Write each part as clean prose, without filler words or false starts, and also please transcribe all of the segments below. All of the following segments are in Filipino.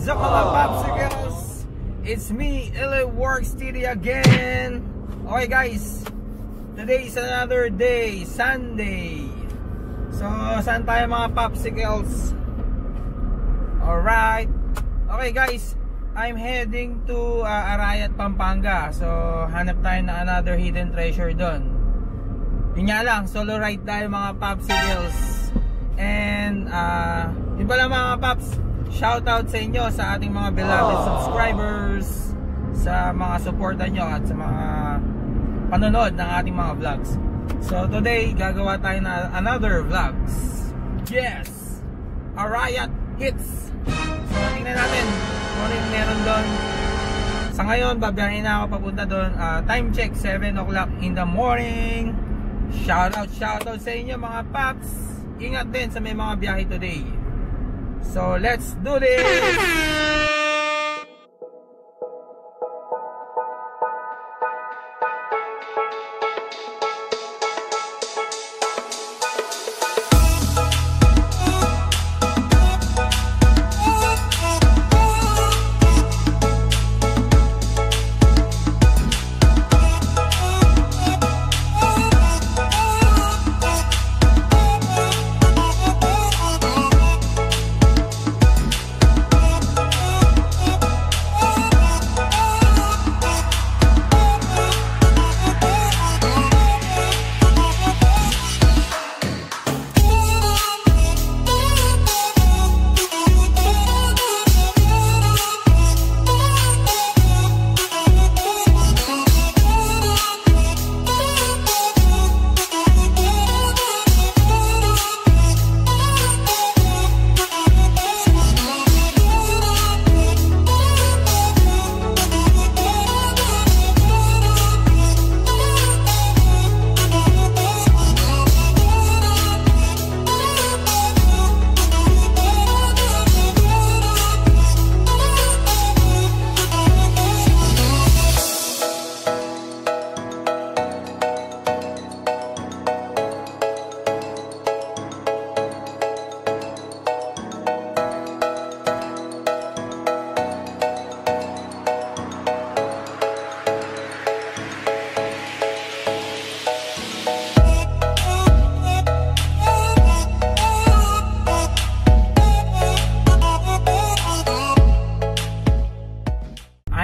up mga popsicles? It's me, LA Works TD again. Okay guys, today is another day, Sunday. So saan tayo mga popsicles? Alright. Okay guys, I'm heading to Arayat, Pampanga. So hanap tayo na another hidden treasure doon. Yun nga lang, solo ride tayo mga popsicles. And yun pala mga paps, shoutout sa inyo, sa ating mga beloved subscribers, sa mga supportan nyo at sa mga panonood ng ating mga vlogs. So today gagawa tayo na another vlogs. Yes, Arayat hits. So tingnan natin kung ano yung meron doon. Sa ngayon babiyahin na ako papunta doon. Time check 7 o'clock in the morning. Shoutout sa inyo mga paps. Ingat din sa may mga biyahe today. So let's do this!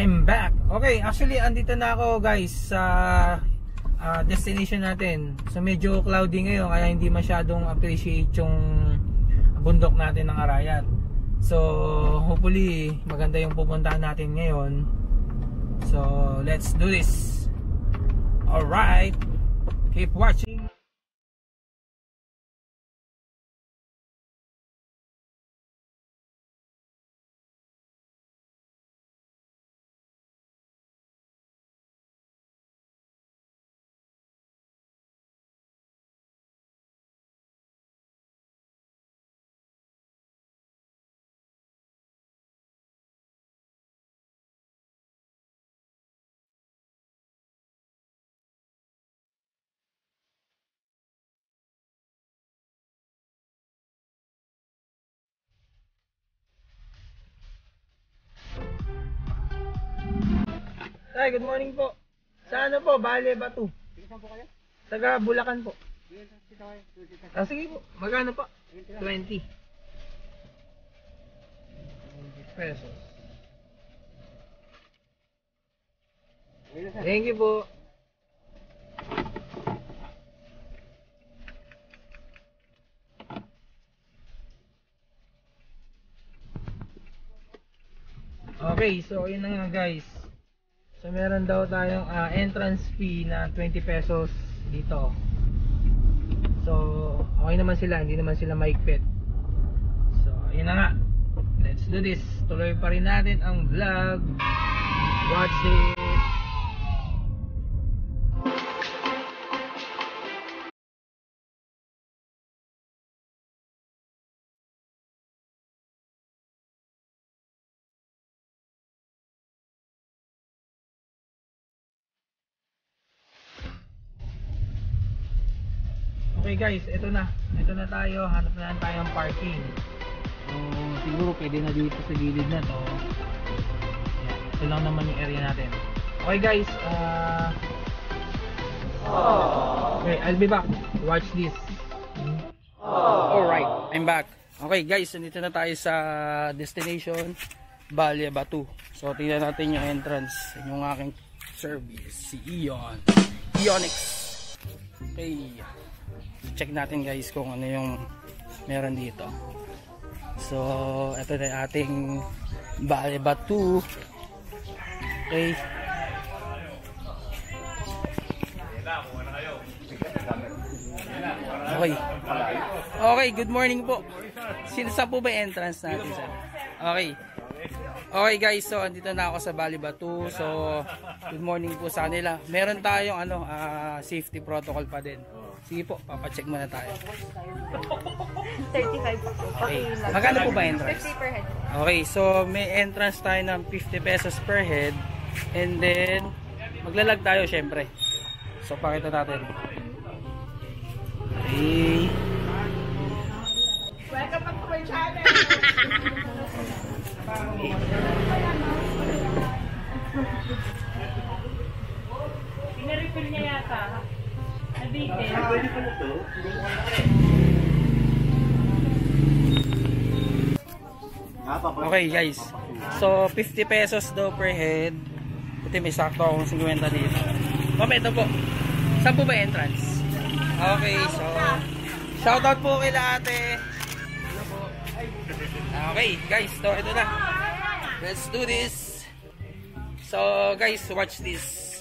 I'm back. Okay, actually andito na ako guys sa destination natin. So medyo cloudy ngayon kaya hindi masyadong appreciate yung bundok natin ng Arayat. So hopefully maganda yung pupuntahan natin ngayon. So let's do this. Alright, keep watching. Ay, good morning po. Sa ano po? Bale, Batu. Saan po kayo? Taga Bulacan po. Sige po. Magkano po? 20. 20 pesos. Thank you po. Okay, so yun na nga guys. So meron daw tayong entrance fee na 20 pesos dito. So okay naman sila, hindi naman sila maigpit. So yun na nga. Let's do this. Tuloy pa rin natin ang vlog. Watch this. Okay guys, ito na tayo, hanap na tayong parking. So siguro pwede na dito sa gilid na to. Yan. Ito lang naman yung area natin. Okay guys, okay, I'll be back. Watch this. Alright, I'm back. Okay guys, nandito na tayo sa destination Balya Batu. So tingnan natin yung entrance, yung aking service, si Ionix. Okay, check natin guys kung ano yung meron dito. So ito na yung ating Balya Batu. Okay. Okay. Okay, good morning po. Saan po ba yung entrance natin, sir? Okay. Okay guys, so andito na ako sa Balya Batu. So, good morning po sa kanila. Meron tayong safety protocol pa din. Sige po, papacheck muna tayo. 35 po. Okay. Magkano po ba entrance? 50 per head. Okay, so may entrance tayo ng 50 pesos per head. And then, maglalag tayo syempre. So, pakita natin. Okay. Welcome back to my channel. Pinarefill niya yata. Nabite. Okay guys, so 50 pesos daw per head. Ito may sakto akong 50 dito. Mami, ito po. Saan po ba entrance? Okay, so shoutout po kay ate. Okay guys, so ito na. Let's do this. So guys, watch this.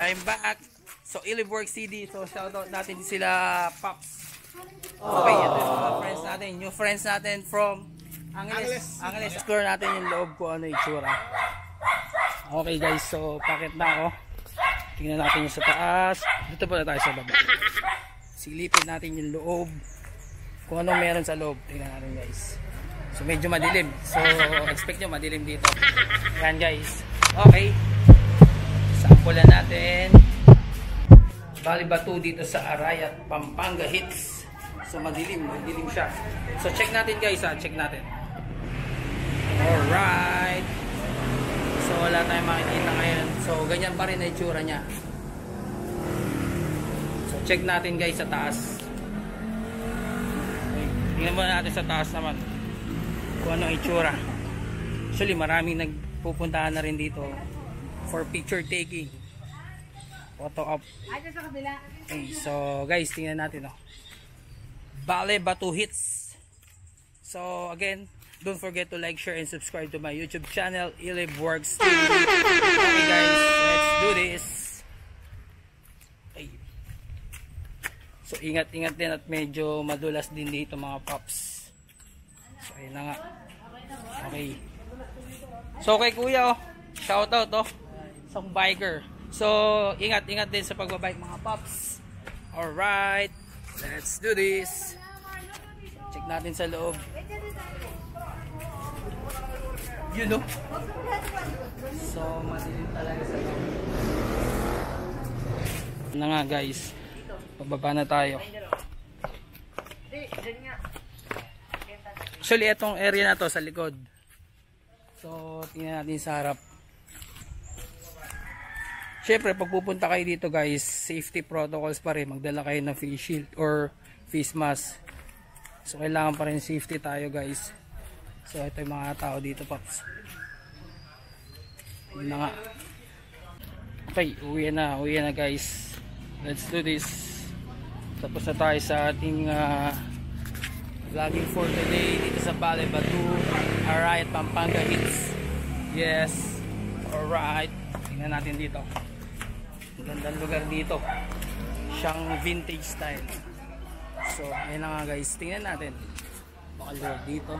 I'm back. So Illinois City. So shoutout natin sila Pops. Okay, ito yung mga friends natin. New friends natin from Angeles. Explore natin yung loob ko ano yung itsura. Okay guys, so pakit na ako. Tingnan natin yung sa taas. Dito po na tayo sa baba. Silipin natin yung loob. Kung anong meron sa loob. Tingnan natin guys. So medyo madilim. So expect nyo madilim dito. Yan guys. Okay. Sampulan natin. Balya Batu dito sa Arayat, Pampanga Hits. So madilim siya. So check natin guys ha. Check natin. Alright. So wala tayong makikita ngayon. So ganyan pa rin na itsura niya. check natin guys sa taas. Okay. Tingnan muna natin sa taas naman kung ano itsura. Actually maraming nagpupuntahan na rin dito for picture taking, photo op. Okay, so guys, tingnan natin Bale Batu Hits. So again, don't forget to like, share, and subscribe to my YouTube channel, Ilib Works TV. Okay guys, let's do this. Okay. So ingat-ingat din at medyo madulas din dito mga paps. So ayun na nga. Okay. So kay kuya shoutout isang biker. So ingat-ingat din sa pagbabike mga paps. Alright, let's do this. Check natin sa loob. You know? So madilim talaga sa loob. Na nga guys, pababa na tayo. Actually itong area na to sa likod. So tingnan natin sa harap. Syempre pag pupunta kayo dito guys, safety protocols pa rin. Magdala kayo ng face shield or face mask. So kailangan pa rin safety tayo guys. So ito yung mga tao dito paps. Yun na nga. Okay, uwi na guys. Let's do this. Tapos na tayo sa ating vlogging for today dito sa Bale Batu, Arayat, Pampanga Hits. Yes. Alright. Tingnan natin dito. Magandang lugar dito. Siyang vintage style. So ayun na nga guys. Tingnan natin. Baka lugar dito.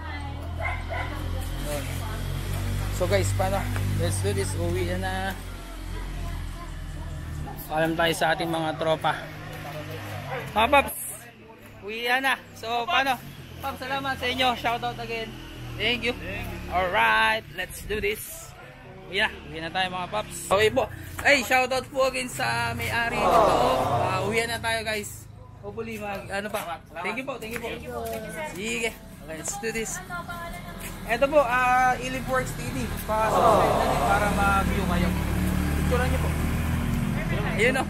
So guys, paano? Let's do this. Uwi na. Paalam tayo sa ating mga tropa. Mga paps, uwi na. So paano? Paps, salamat sa inyo. Shoutout again. Thank you. Alright, let's do this. Uwi na tayo mga paps. Okay po. Ay, shoutout po again sa may-ari nito. Uwi na tayo guys. Hopefully ano pa. Thank you po. Sige. Let's do this. Ito po, Ilib Works TV. Pa-subscribe na din para ma-view kayo. Picturean niyo po. Ayun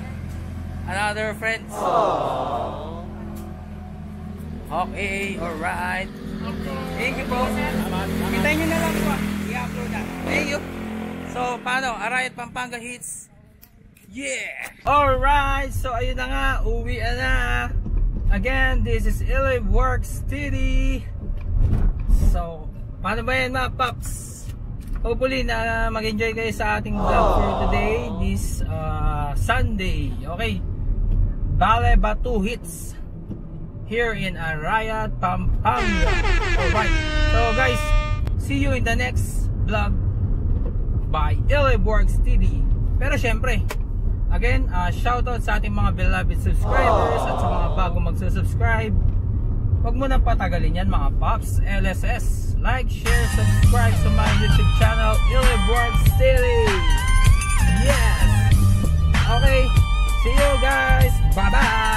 another friends. Okay, alright. Thank you po. Hintayin nyo na lang po. I-upload na. Thank you. So, paano? Arayat, Pampanga Hits. Yeah! Alright, so ayun na nga. Uwi na. Again, this is Ilib Works TV. So, paano ba yan mga paps? Hopefully na mag-enjoy kayo sa ating vlog for today, this Sunday. Okay, Bale Batu Hits here in Arayat, Pampanga. Alright, so guys, see you in the next vlog by Ilib Works TV. Pero syempre, again, shoutout sa ating mga beloved subscribers at sa mga bagong magsusubscribe. Huwag mo na patagalin yan mga paps. LSS, like, share, subscribe sa my YouTube channel, Ilib Works TV. Yes! Okay, see you guys. Bye-bye!